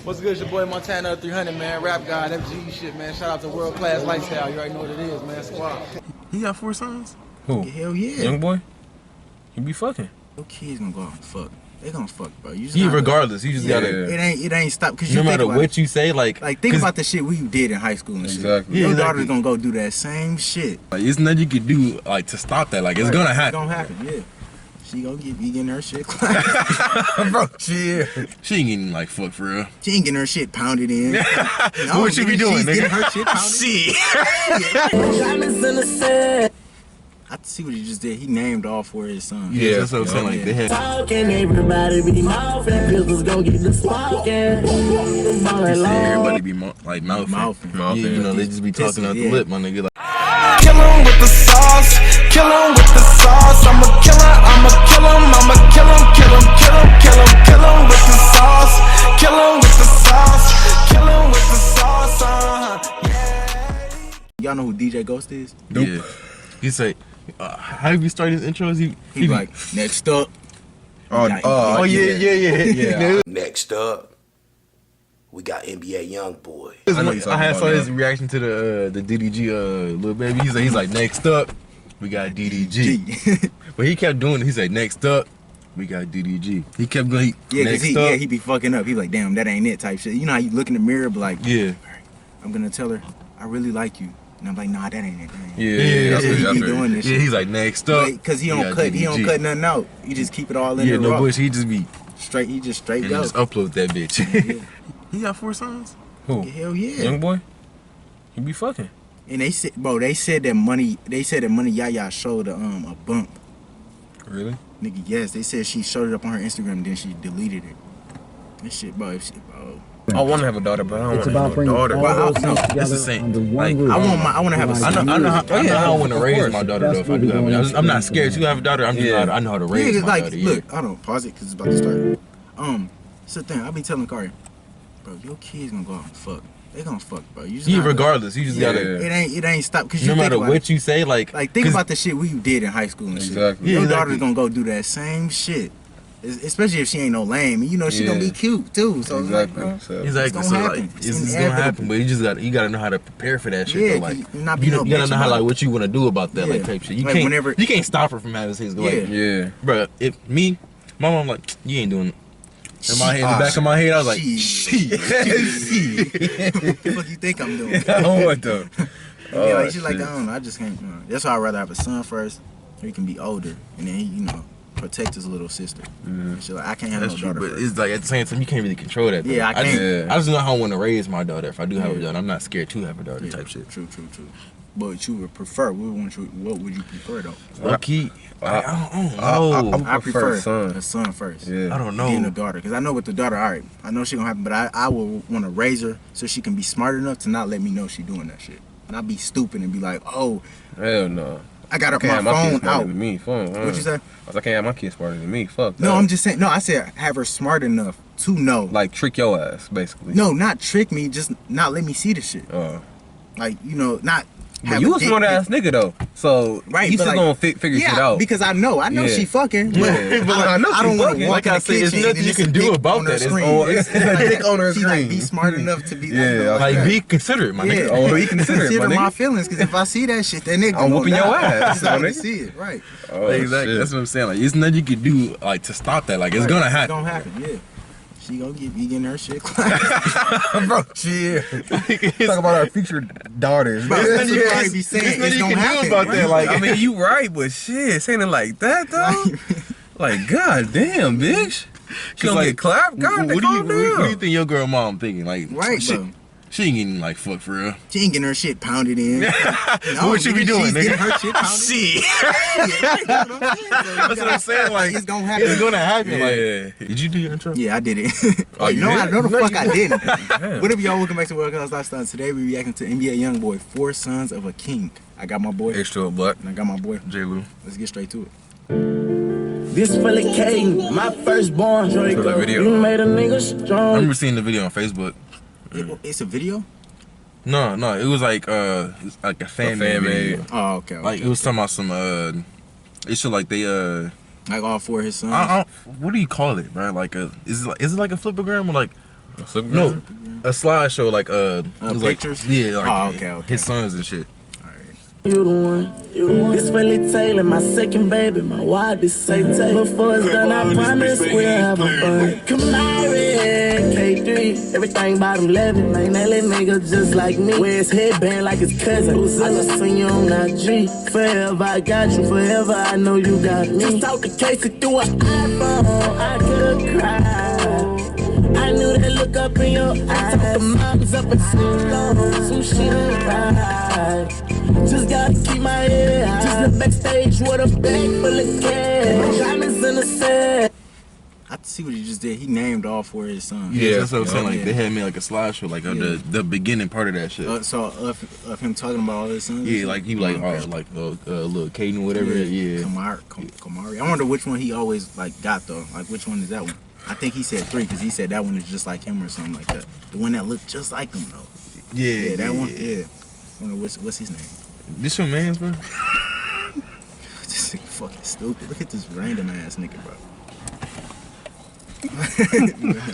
What's good, it's your boy Montana 300, man. Rap God, FG shit, man. Shout out to World Class Lifestyle. You already know what it is, man. Squad. He got 4 sons? Who? Hell yeah. YoungBoy? He be fucking. Your kids gonna go out and fuck. They gonna fuck, bro. You just Yeah, regardless, you just gotta. It ain't stop because no matter what you say, like think about the shit we did in high school and shit. Yeah, your daughter's gonna go do that same shit. Like, it's nothing you can do like to stop that. Like it's gonna happen. It's gonna happen. Yeah. She gonna get getting her shit clapped. Bro, she ain't getting like fucked for real. She ain't getting her shit pounded in. No, what she be doing, she's nigga? Getting her shit pounded. I see what he just did. He named all 4 of his sons. Yeah, that's what I'm saying. Like they had. Talking, everybody be mouthing, pistols gon' get the sparking. Everybody be like mouthing. Yeah, you know they just be talking out the lip, my nigga. Like, kill him with the sauce, kill him with the sauce. I'ma kill him, I'ma kill him, I'ma kill him, kill him, kill him, kill him, kill him with the sauce, kill him with the sauce, kill him with the sauce. Yeah. Y'all know who DJ Ghost is? Nope. Yeah. He say, how do you start his intros? He like, next up. Oh yeah. Next up, we got NBA YoungBoy. I had saw his reaction to the DDG little baby. He's like next up, we got DDG. But he kept doing it. He said next up, we got DDG. He kept going. He be fucking up. He like, damn, that ain't it type shit. You know how you look in the mirror, but like, yeah, I'm gonna tell her I really like you. And I'm like, nah, that ain't it. Yeah, he be doing this shit. Yeah, he's like next up. Cause he don't cut nothing out. He just keep it all in. Yeah, no bush. He just be straight. He just straight and go. Just upload that bitch. Yeah. He got 4 sons? Who? Hell yeah. YoungBoy? He be fucking. And they said, bro, they said that Money Yaya showed a bump. Really? Nigga, yes. They said she showed it up on her Instagram and then she deleted it. That shit, bro. I want to have a daughter, but I don't want to have a daughter. Well, it's the same. Like, I want to have a son. I know how I want to raise my daughter though. If I do have a daughter, I'm not scared to have a daughter. I'm just I know how to raise my daughter. Look, I don't pause it because it's about to start. It's the thing. I be telling Kari, bro, your kids gonna go out and fuck. They gonna fuck, bro. You just regardless, you just gotta. It ain't stop because no matter what you say, like think about the shit we did in high school and shit. Your daughter's gonna go do that same shit. Especially if she ain't no lame, you know she gonna be cute too. So exactly, it's gonna happen. But you gotta know how to prepare for that shit. Yeah, though. Like you gotta know how what you wanna do about that, like type shit. You can't stop her from having sex. Like, bro, if my mom like you ain't doing. In my head, in the back of my head, I was like, shit. What the fuck you think I'm doing? What the? She's like, I don't know. I just can't. That's why I'd rather have a son first, so he can be older, and then he, protect his little sister. She's like, I can't have no daughter. But it's like at the same time, you can't really control that. Though. Yeah, I can't. I just know how I want to raise my daughter. If I do have a daughter, I'm not scared to have a daughter. Type shit. True. But you would prefer? What would you prefer though? Low key, I prefer a son first. Yeah. I don't know. Then a daughter, because I know with the daughter, all right, I know she gonna happen, but I will want to raise her so she can be smart enough to not let me know she doing that shit, not be stupid and be like, oh, hell no. I got my phone out. Me. What you say? I can't have my kids smarter than me. Fuck that. No, I'm just saying. No, I said have her smart enough to know. Like trick your ass, basically. No, not trick me. Just not let me see the shit. Like not. But you a smart ass nigga though, so you still gonna figure shit out. Because I know she fucking. But I know I don't want to walk like I said, there's nothing you can do about that. It's a dick on her screen. Like, be smart enough to be. Like be considerate, my nigga. Be consider my feelings, because if I see that shit, that nigga I'm whooping your ass. I can see it, right? Exactly. That's what I'm saying. Like it's nothing you can do like to stop that. Like it's gonna happen. It's gonna happen. Yeah. She gonna be getting her shit clapped. Bro, shit. Talk about our future daughters. Bro, that's what you probably be saying. It's gonna happen. About that. Like, I mean, you right, but shit, saying it like that though. Like, god damn, bitch. She gonna get clapped? God, what do you think your girl mom thinking? Like, right, bro. She ain't getting like fucked for real. She ain't getting her shit pounded in. What she be doing, she's nigga? Getting her shit pounded. Shit. That's what I'm saying. Like it's gonna happen. It's gonna happen. Yeah. Like, did you do your intro? Yeah, I did it. You did? I know the fuck I didn't. What up, y'all? Welcome back to World Class Lifestyle. Today we reacting to NBA YoungBoy, 4 Sons of a King. I got my boy Extra Black, and I got my boy J. Lou. Let's get straight to it. This for the king, my firstborn. That video. You made a nigga strong. I remember seeing the video on Facebook. It's a video? No, it was like a fan made video. Oh, okay. Like it was talking about some it showed like they like all 4 of his sons. what do you call it, bro? Like is it like a flipogram or like No, a slideshow like it was pictures? Like, yeah, like okay. his sons and shit. You the one. This Philly Taylor, my second baby, my wife is say Taylor. Before it's done, I promise we'll have a fun. Kamari, K3, everything bottom level. Man, that little nigga just like me. Wear his headband like his cousin. I just seen you on IG. Forever I got you, forever I know you got me. Just talk to Casey through an iPhone, I could've cried. I knew that look up in your eyes. Talk the moms up and so long, some shit ain't right. Just gotta keep my head high. Just look backstage with a bag full of cash. Diamonds in the set. I see what he just did. He named all four of his sons. Yeah, that's what I'm saying. Like they had me like a slideshow, like the beginning part of that shit. So of him talking about all his sons. Yeah, like he like little Caden or whatever. Yeah. Kamari. I wonder which one he always like got though. Like which one is that one? I think he said 3 because he said that one is just like him or something like that. The one that looked just like him though. Yeah, that one. Yeah. I wonder what's his name. This your man's, bro? This nigga fucking stupid. Look at this random ass nigga, bro.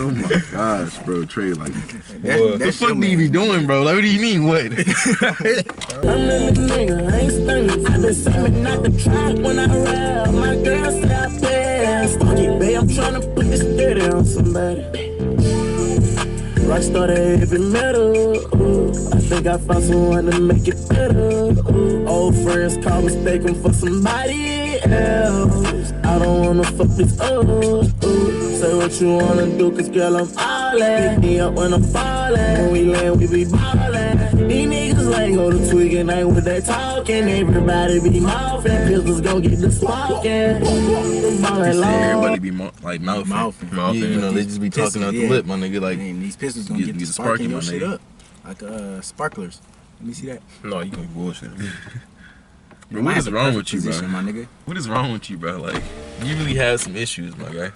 Oh my gosh, bro, Trey, like, what the fuck do you be doing, bro? Like, what do you mean, what? I'm in the nigga, I ain't stunning. I've been saving not to try when I rap. My girl say I pass. Fuck it, babe, I'm tryna put this dirty on somebody. Rockstar that heavy metal. I think I found someone to make it better. Old friends call mistaken for somebody else. I don't wanna fuck this up. Say what you wanna do, cause girl, I'm all in. Pick me up when I'm falling. When we land, we be ballin'. These niggas ain't go to tweaking, ain't with that talking. Everybody be mouthing. Pistols gon' get the sparking. Everybody be mouthing. Yeah, you know, they just be talking out the lip, my nigga. Like, man, these pistols gonna get the sparking your shit up. Like sparklers. Let me see that. No, you gonna be bullshit. Bro, what is wrong with you, bro? My nigga. What is wrong with you, bro? Like, you really have some issues, my guy.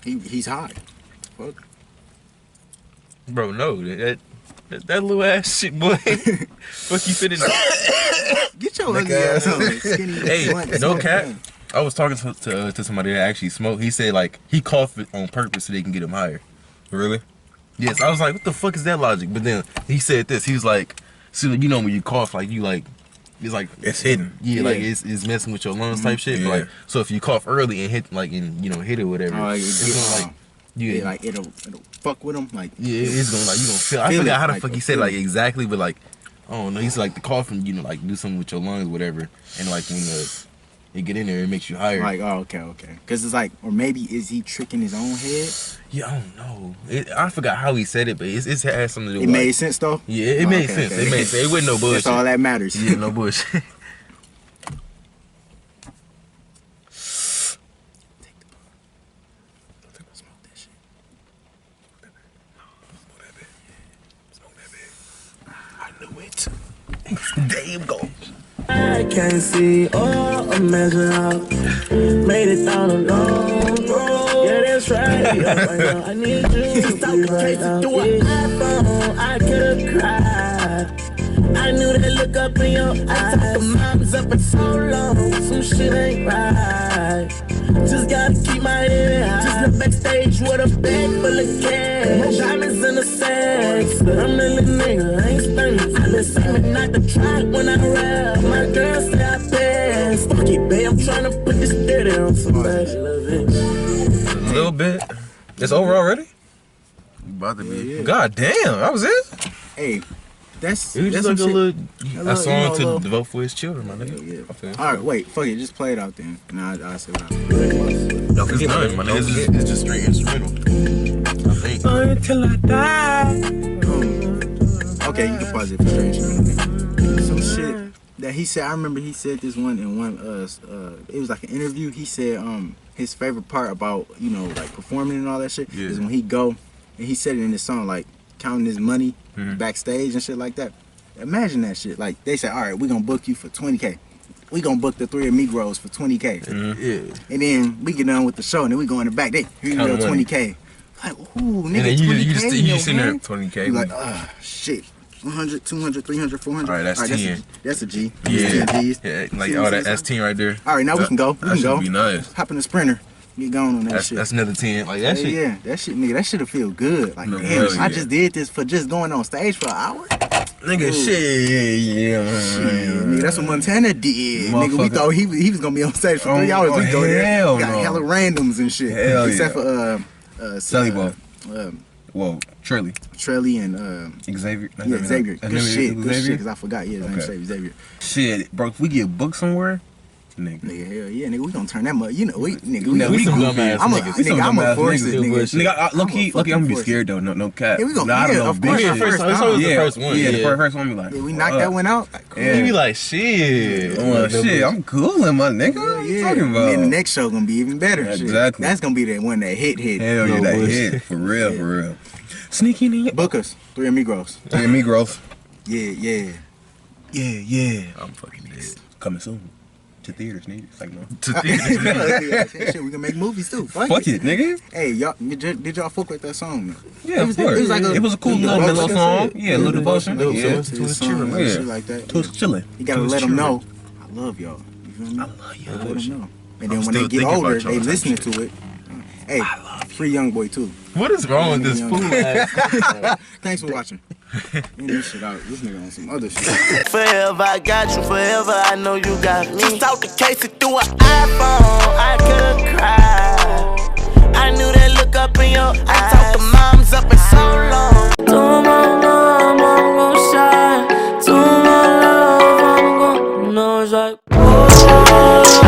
He's high. Fuck. Bro, no, that little ass shit, boy. Fuck you fitting. Get your ugly ass on. Hey, no cap. I was talking to somebody that actually smoked. He said like he coughed it on purpose so they can get him higher. Really? Yes. I was like, what the fuck is that logic? But then he said this. He was like, so you know when you cough, like you like. It's like it's hidden. Yeah, like it's messing with your lungs type shit. Yeah. But like, so if you cough early and hit hit it or whatever, it's gonna like like it'll fuck with him. Like it's gonna like you gonna feel. I forgot how the fuck he said like exactly, but like I don't know. He's like the coughing, like do something with your lungs, whatever, and like when it get in there, it makes you higher. Like okay, because it's like, or maybe is he tricking his own head? Yeah, I don't know. I forgot how he said it, but it has something to do. It made sense though. Yeah, it made sense. Okay. It made sense. It wasn't no bullshit. That's all that matters. Yeah, no bullshit. There you go. I can't see or imagine how made it down a long road. Yeah, that's right. Yeah, I need you. Just talk to Casey through an iPhone. I could've cried. I knew that look up in your eyes. Talk the moms up and so long. Some shit ain't right. Just gotta keep my head high. Just look backstage with a bag full of cash. Diamonds in the sex. I'm a little nigga, I ain't stunning. I've been saving not to try when I rap. My girl say I pass. Fuck it, babe, I'm tryna put this dirty on somebody. A little bit. It's over already? About to be. Yeah. God damn, that was it? Hey, that's it was just like a song to devote for his children, my nigga. Yeah. All right, wait, fuck it, just play it out then. And I'll say what I think. No, it's done, my nigga. It's just straight instrumental. I think. Until I die. Okay, you can pause it for straight instrumental. Some shit that he said. I remember he said this one in one. It was like an interview. He said his favorite part about like performing and all that shit is when he go and he said it in his song like counting his money backstage and shit like that. Imagine that shit. Like they say, all right, we gonna book you for $20K. We gonna book the 3 amigos for $20K. Yeah. And then we get done with the show and then we go in the back. Here you go, $20K. Like, ooh, nigga, and then you just sitting there 20K. You like, shit. 100, 200, 300, 400. All right, that's 10. That's a G. Yeah. 10 G's. Yeah, like that's 10 right there. All right, now we can go. We can go. Be nice. Hop in the Sprinter. Get going on that shit. That's another 10. Like that Yeah, shit. yeah, that shit, nigga, that shit'll feel good. Like, No, damn, hell I yeah. just did this for just going on stage for an hour. Nigga, shit, yeah. Shit, nigga, that's what Montana did. Nigga, we Motherfucker. thought he was gonna be on stage for 3 hours. Oh, We go there, hell got no. hella randoms and shit. Hell Except yeah. for Sally Ball. um, Whoa, Trilly. Trelly and Xavier. yeah, Xavier. That's Good shit, name good Xavier? shit. Cause I forgot. Yeah, his name's Okay. Xavier. Shit, bro, if we get booked somewhere, nigga. Nigga, hell yeah, nigga, we gonna turn that much. You know, we nigga, You know, we some goofy. dumbass I'm a niggas. We some nigga, I'm a dumbass force niggas. it, nigga. Nigga, low-key, I'm fucking be force it. scared though. No cap. Yeah, we gonna- Nah, I don't yeah, know, of big course, shit. our first It's always time. the first one. Yeah, Yeah. the first one be like, Yeah, we knocked that one out. Like, cool. Yeah. You be like, shit. Well, shit, I'm coolin', my nigga. What you Yeah, talking and about? then the next show gonna be even better. Yeah, shit. exactly. That's gonna be that one that hit. Hell yeah, No that bullshit. hit. For real, for real. Sneaking in. Book us, 3 Amigos. Yeah, Migros. Yeah. Yeah. I'm fucking dead. Coming soon. To theaters, nigga. It's like, no. Shit, we can make movies too. Fuck it, nigga. Hey, y'all, did y'all fuck with that song? Man? Yeah, It was of course. like It was a cool little devotion, mellow song. Yeah, a little devotion. Little Yeah. devotion to his song, Yeah. shit like that. Toast chillin'. You gotta let them know, I love y'all. You feel me? I love you. Let them know. And I'm then when still they get thinking older, about y'all they type listening shit. to it. Hey, free YoungBoy too. What is wrong with this fool ass? Thanks for watching. End this shit out. This nigga on some other shit. Forever I got you, forever I know you got me. Just out the case it through an iPhone, I could've cried. I knew that look up in your eyes. I talked the moms up in so long. To my mom, I'm gon' shine. To my love, I'm gon' know it's like, whoa.